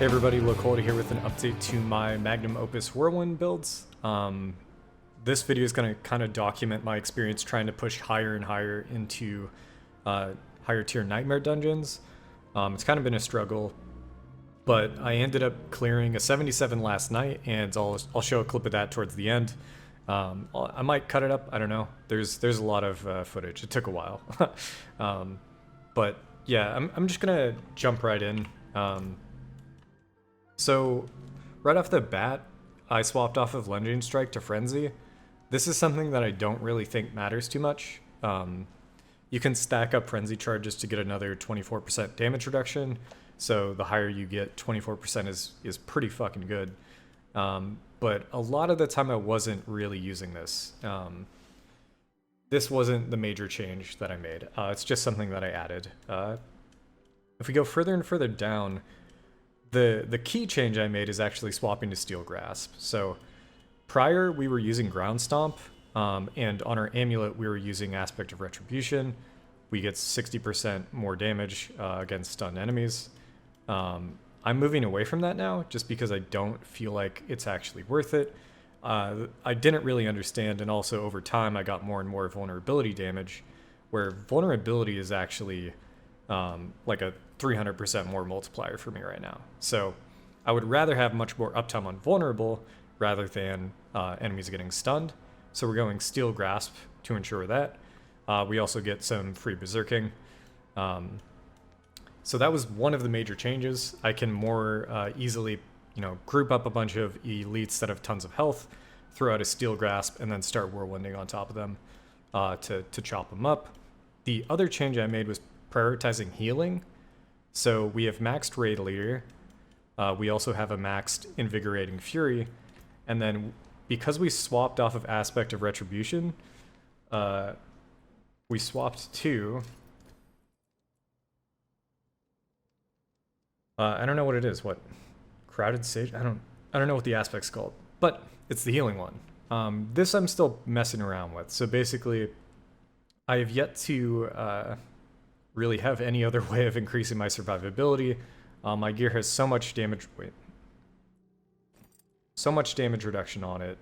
Hey everybody, Locold here with an update to my Magnum Opus Whirlwind builds. This video is going to kind of document my experience trying to push higher and higher into higher tier nightmare dungeons. It's kind of been a struggle, but I ended up clearing a 77 last night, and I'll show a clip of that towards the end. I might cut it up, I don't know. There's a lot of footage. It took a while. But yeah, I'm just going to jump right in. So, right off the bat, I swapped off of Lunging Strike to Frenzy. This is something that I don't really think matters too much. You can stack up Frenzy charges to get another 24% damage reduction, so the higher you get, 24% is pretty fucking good. But a lot of the time I wasn't really using this. This wasn't the major change that I made. It's just something that I added. If we go further and further down, the key change I made is actually swapping to Steel Grasp. So prior we were using Ground Stomp, and on our amulet we were using Aspect of Retribution. We get 60% more damage against stunned enemies. I'm moving away from that now just because I don't feel like it's actually worth it. I didn't really understand, and also over time I got more and more vulnerability damage, where vulnerability is actually like a 300% more multiplier for me right now. So I would rather have much more uptime on vulnerable rather than enemies getting stunned. So we're going Steel Grasp to ensure that. We also get some free berserking. So that was one of the major changes. I can more easily, group up a bunch of elites that have tons of health, throw out a Steel Grasp, and then start whirlwinding on top of them to chop them up. The other change I made was prioritizing healing. So we have maxed Raid Leader. We also have a maxed Invigorating Fury. And then because we swapped off of Aspect of Retribution, we swapped to... I don't know what it is. What? Crowded Sage? I don't know what the aspect's called. But it's the healing one. This I'm still messing around with. So basically, I have yet to... really have any other way of increasing my survivability. My gear has so much damage reduction on it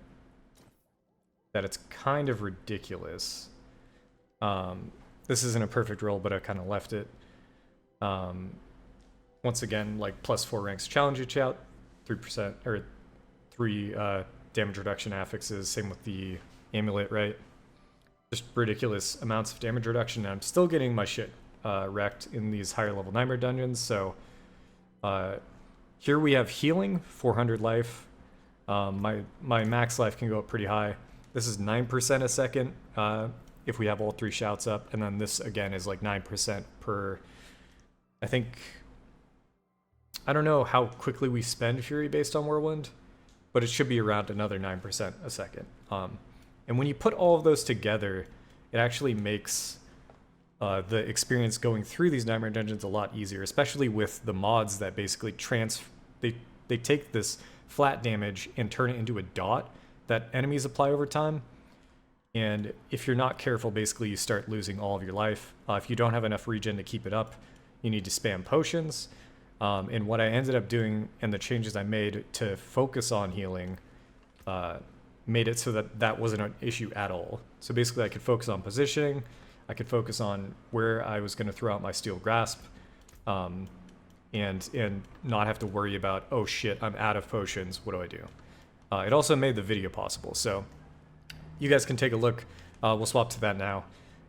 that it's kind of ridiculous. This isn't a perfect roll, but I kind of left it. Once again, like +4 ranks challenge each out, 3% or 3 damage reduction affixes. Same with the amulet, right? Just ridiculous amounts of damage reduction, and I'm still getting my shit wrecked in these higher level nightmare dungeons. So here we have healing, 400 life. My max life can go up pretty high. This is 9% a second if we have all 3 shouts up, and then this again is like 9% per... I don't know how quickly we spend Fury based on Whirlwind, but it should be around another 9% a second. And when you put all of those together, it actually makes the experience going through these nightmare dungeons a lot easier, especially with the mods that basically they take this flat damage and turn it into a dot that enemies apply over time. And if you're not careful, basically you start losing all of your life. If you don't have enough regen to keep it up, you need to spam potions. And what I ended up doing, and the changes I made to focus on healing, made it so that that wasn't an issue at all. So basically I could focus on positioning, I could focus on where I was going to throw out my Steel Grasp, and not have to worry about, oh shit, I'm out of potions, what do I do? It also made the video possible, so you guys can take a look. We'll swap to that now.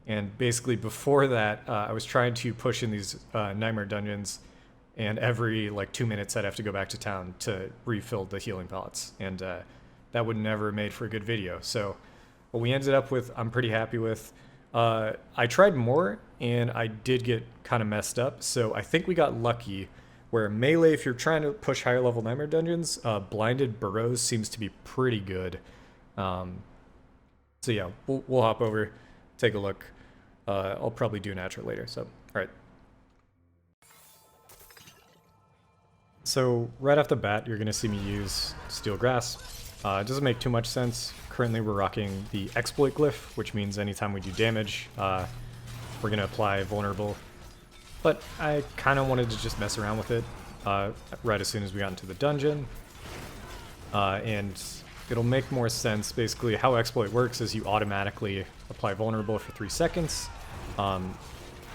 And basically before that, I was trying to push in these nightmare dungeons, and every like 2 minutes I'd have to go back to town to refill the healing pots, and that would never have made for a good video. So what we ended up with, I'm pretty happy with. I tried more, and I did get kind of messed up, so I think we got lucky where melee, if you're trying to push higher level nightmare dungeons, blinded burrows seems to be pretty good. So yeah, we'll hop over, take a look. I'll probably do an outro later, so alright. So right off the bat, you're going to see me use Steel Grasp. It doesn't make too much sense. Currently we're rocking the exploit glyph, which means anytime we do damage, we're going to apply vulnerable. But I kind of wanted to just mess around with it. right as soon as we got into the dungeon. And it'll make more sense. Basically, how exploit works is you automatically apply vulnerable for 3 seconds.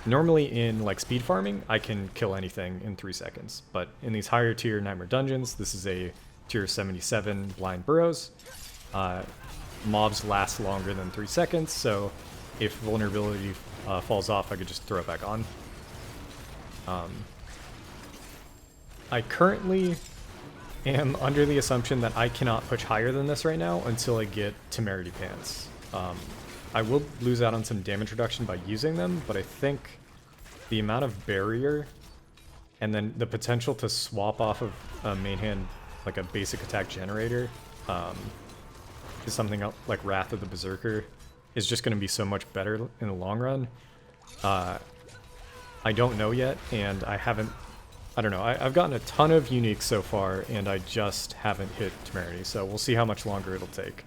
Normally in like speed farming, I can kill anything in 3 seconds, but in these higher tier Nightmare dungeons, this is a tier 77 blind burrows. Mobs last longer than 3 seconds, so if vulnerability falls off, I could just throw it back on. I currently am under the assumption that I cannot push higher than this right now until I get Temerity Pants. I will lose out on some damage reduction by using them, but I think the amount of barrier and then the potential to swap off of a main hand, like a basic attack generator, is something else, like Wrath of the Berserker, is just going to be so much better in the long run. I don't know yet, and I don't know. I've gotten a ton of uniques so far, and I just haven't hit Temerity, so we'll see how much longer it'll take.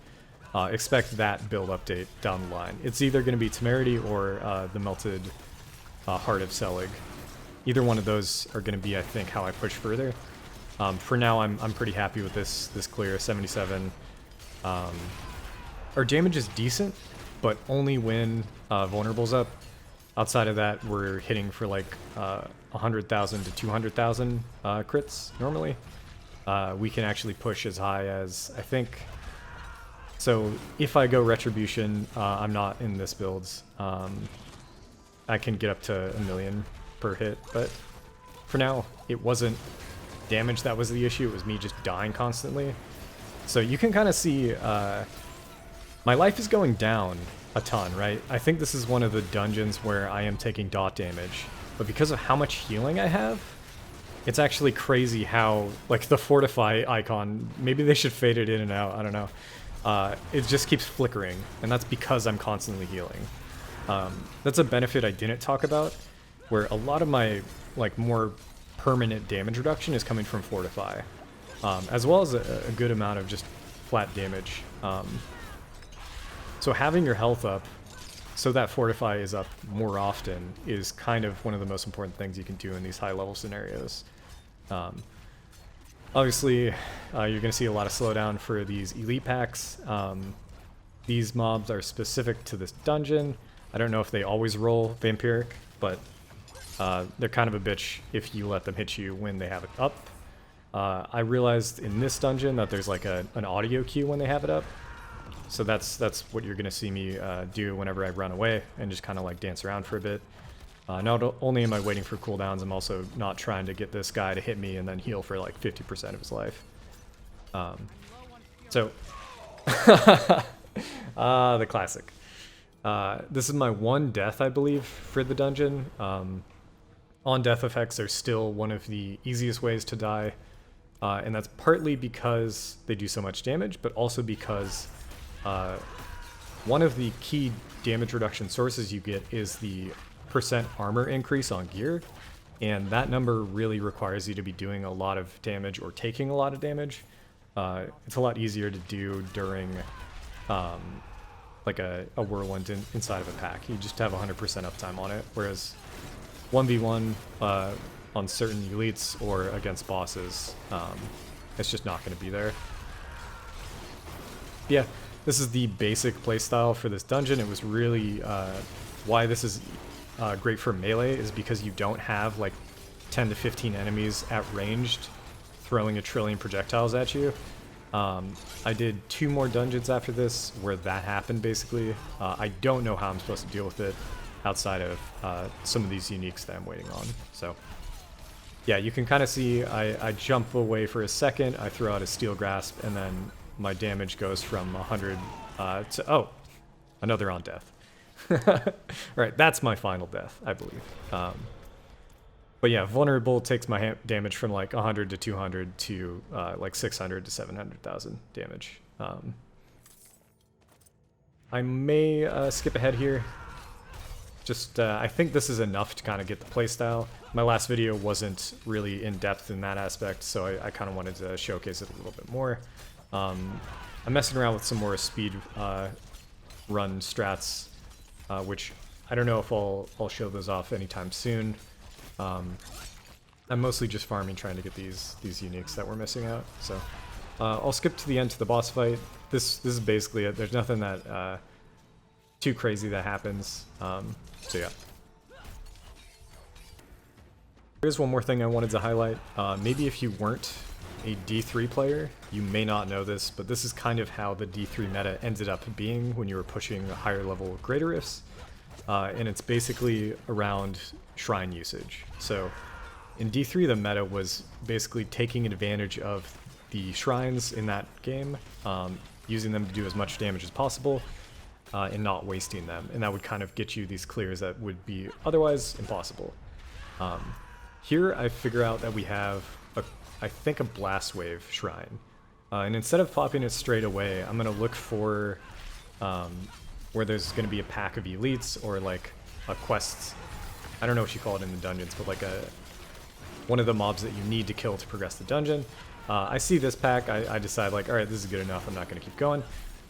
Expect that build update down the line. It's either going to be Temerity or the Melted Heart of Selig. Either one of those are going to be, I think, how I push further. For now, I'm pretty happy with this clear 77. Our damage is decent, but only when Vulnerable's up. Outside of that, we're hitting for like 100,000 to 200,000 crits normally. We can actually push as high as, I think... So if I go Retribution, I'm not in this builds. I can get up to 1 million per hit, but for now, it wasn't damage that was the issue. It was me just dying constantly. So you can kind of see my life is going down a ton, right? I think this is one of the dungeons where I am taking dot damage, but because of how much healing I have, it's actually crazy how, like, the Fortify icon, maybe they should fade it in and out, I don't know. It just keeps flickering, and that's because I'm constantly healing. That's a benefit I didn't talk about, where a lot of my, like, more permanent damage reduction is coming from Fortify, as well as a good amount of just flat damage. So having your health up so that Fortify is up more often is kind of one of the most important things you can do in these high-level scenarios. Obviously, you're going to see a lot of slowdown for these elite packs. These mobs are specific to this dungeon. I don't know if they always roll Vampiric, but they're kind of a bitch if you let them hit you when they have it up. I realized in this dungeon that there's like an audio cue when they have it up. So that's what you're going to see me do whenever I run away and just kind of like dance around for a bit. Not only am I waiting for cooldowns, I'm also not trying to get this guy to hit me and then heal for like 50% of his life. The classic. This is my one death, I believe, for the dungeon. On death effects are still one of the easiest ways to die, and that's partly because they do so much damage, but also because one of the key damage reduction sources you get is the % armor increase on gear, and that number really requires you to be doing a lot of damage or taking a lot of damage. It's a lot easier to do during like a whirlwind inside of a pack. You just have 100% uptime on it, whereas 1v1 on certain elites or against bosses, it's just not going to be there. Yeah, this is the basic playstyle for this dungeon. It was really why this is great for melee is because you don't have like 10 to 15 enemies at ranged throwing a trillion projectiles at you. I did 2 more dungeons after this where that happened basically. I don't know how I'm supposed to deal with it outside of some of these uniques that I'm waiting on. So yeah, you can kind of see I jump away for a second, I throw out a Steel Grasp, and then my damage goes from 100 to, oh, another on death. Alright, that's my final death, I believe. But yeah, vulnerable takes my damage from like 100 to 200 to like 600 to 700,000 damage. I may skip ahead here. Just, I think this is enough to kind of get the playstyle. My last video wasn't really in depth in that aspect, so I kind of wanted to showcase it a little bit more. I'm messing around with some more speed run strats, which I don't know if I'll show those off anytime soon. I'm mostly just farming, trying to get these uniques that we're missing out. So I'll skip to the end to the boss fight. This is basically it. There's nothing that too crazy that happens. So yeah. Here's one more thing I wanted to highlight. Maybe if you weren't a D3 player, you may not know this, but this is kind of how the D3 meta ended up being when you were pushing a higher level Greater Rifts. And it's basically around shrine usage. So in D3, the meta was basically taking advantage of the shrines in that game, using them to do as much damage as possible, and not wasting them. And that would kind of get you these clears that would be otherwise impossible. Here I figure out that we have, I think, a Blast Wave shrine. And instead of popping it straight away, I'm going to look for where there's going to be a pack of elites or like a quest. I don't know what you call it in the dungeons, but like one of the mobs that you need to kill to progress the dungeon. I see this pack, I decide like, alright, this is good enough, I'm not going to keep going.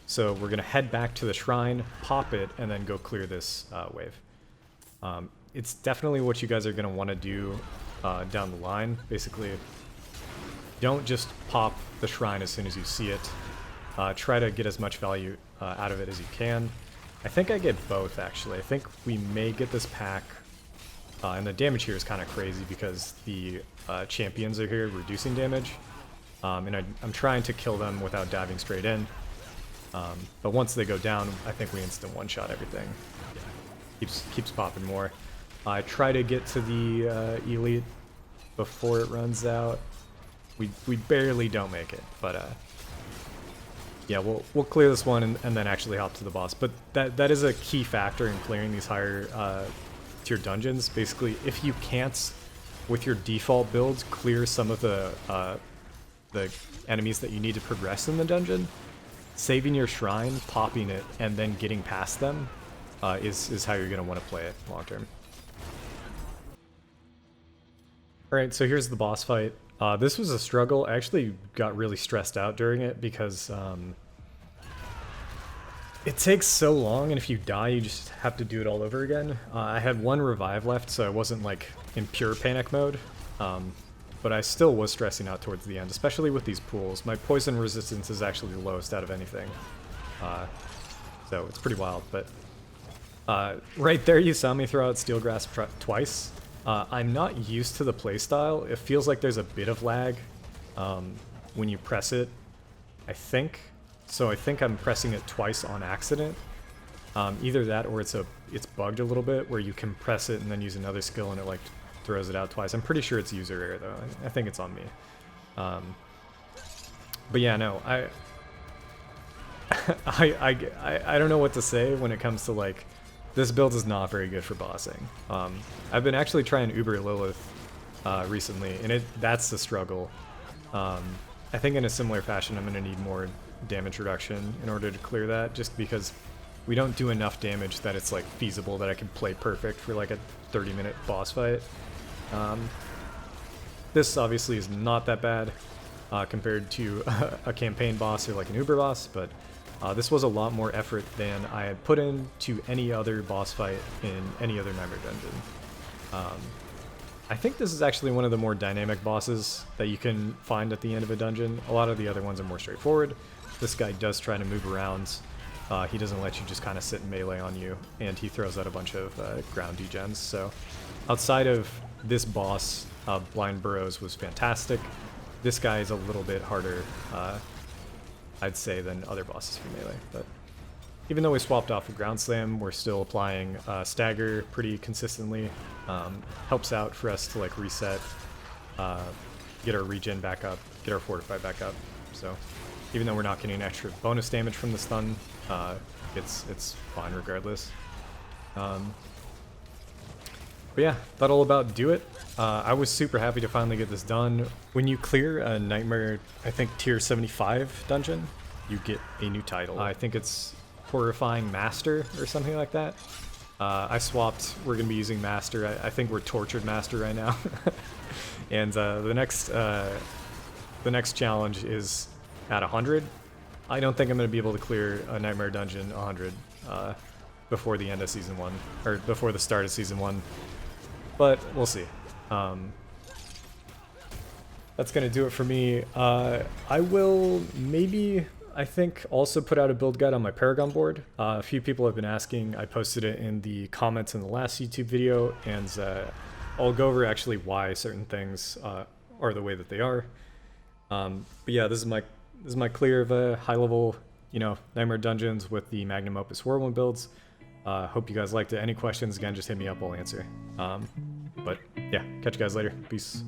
So we're going to head back to the shrine, pop it, and then go clear this wave. It's definitely what you guys are going to want to do down the line. Basically, don't just pop the shrine as soon as you see it. Try to get as much value out of it as you can. I think I get both, actually. I think we may get this pack, and the damage here is kind of crazy because the champions are here reducing damage, and I'm trying to kill them without diving straight in. But once they go down, I think we instant one-shot everything. Yeah. Keeps popping more. I try to get to the elite before it runs out. We barely don't make it, but yeah, we'll clear this one and then actually hop to the boss. But that is a key factor in clearing these higher tier dungeons. Basically, if you can't, with your default builds, clear some of the enemies that you need to progress in the dungeon, saving your shrine, popping it, and then getting past them is how you're going to want to play it long term. Alright, so here's the boss fight. This was a struggle. I actually got really stressed out during it because it takes so long, and if you die, you just have to do it all over again. I had one revive left, so I wasn't like in pure panic mode, but I still was stressing out towards the end, especially with these pools. My poison resistance is actually the lowest out of anything, so it's pretty wild. But right there, you saw me throw out Steel Grasp twice. I'm not used to the playstyle. It feels like there's a bit of lag when you press it, I think. So I think I'm pressing it twice on accident. Either that or it's bugged a little bit where you can press it and then use another skill and it like throws it out twice. I'm pretty sure it's user error though. I think it's on me. But yeah, no, I don't know what to say when it comes to like, this build is not very good for bossing. I've been actually trying Uber Lilith recently, and that's the struggle. I think in a similar fashion I'm going to need more damage reduction in order to clear that, just because we don't do enough damage that it's like feasible that I can play perfect for like a 30-minute boss fight. This obviously is not that bad compared to a campaign boss or like an Uber boss, but this was a lot more effort than I had put into any other boss fight in any other Nightmare dungeon. I think this is actually one of the more dynamic bosses that you can find at the end of a dungeon. A lot of the other ones are more straightforward. This guy does try to move around. He doesn't let you just kind of sit and melee on you, and he throws out a bunch of ground degens. So outside of this boss, Blind Burrows was fantastic. This guy is a little bit harder, I'd say, than other bosses for melee. But even though we swapped off a ground slam, we're still applying stagger pretty consistently. Helps out for us to like reset, get our regen back up, get our fortify back up. So even though we're not getting extra bonus damage from the stun, it's fine regardless. But yeah, that'll about do it. I was super happy to finally get this done. When you clear a Nightmare, I think tier 75 dungeon, you get a new title. I think it's Horrifying Master or something like that. I swapped. We're going to be using Master. I think we're Tortured Master right now. And the next challenge is at 100. I don't think I'm going to be able to clear a Nightmare dungeon 100 before the end of Season 1, or before the start of Season 1. But we'll see. that's gonna do it for me. I will maybe, I think, also put out a build guide on my Paragon board. A few people have been asking. I posted it in the comments in the last YouTube video, and I'll go over actually why certain things are the way that they are. But yeah, this is my clear of high level, you know, Nightmare Dungeons with the Magnum Opus Whirlwind builds. Hope you guys liked it. Any questions, again, just hit me up, I'll answer. But yeah, catch you guys later. Peace.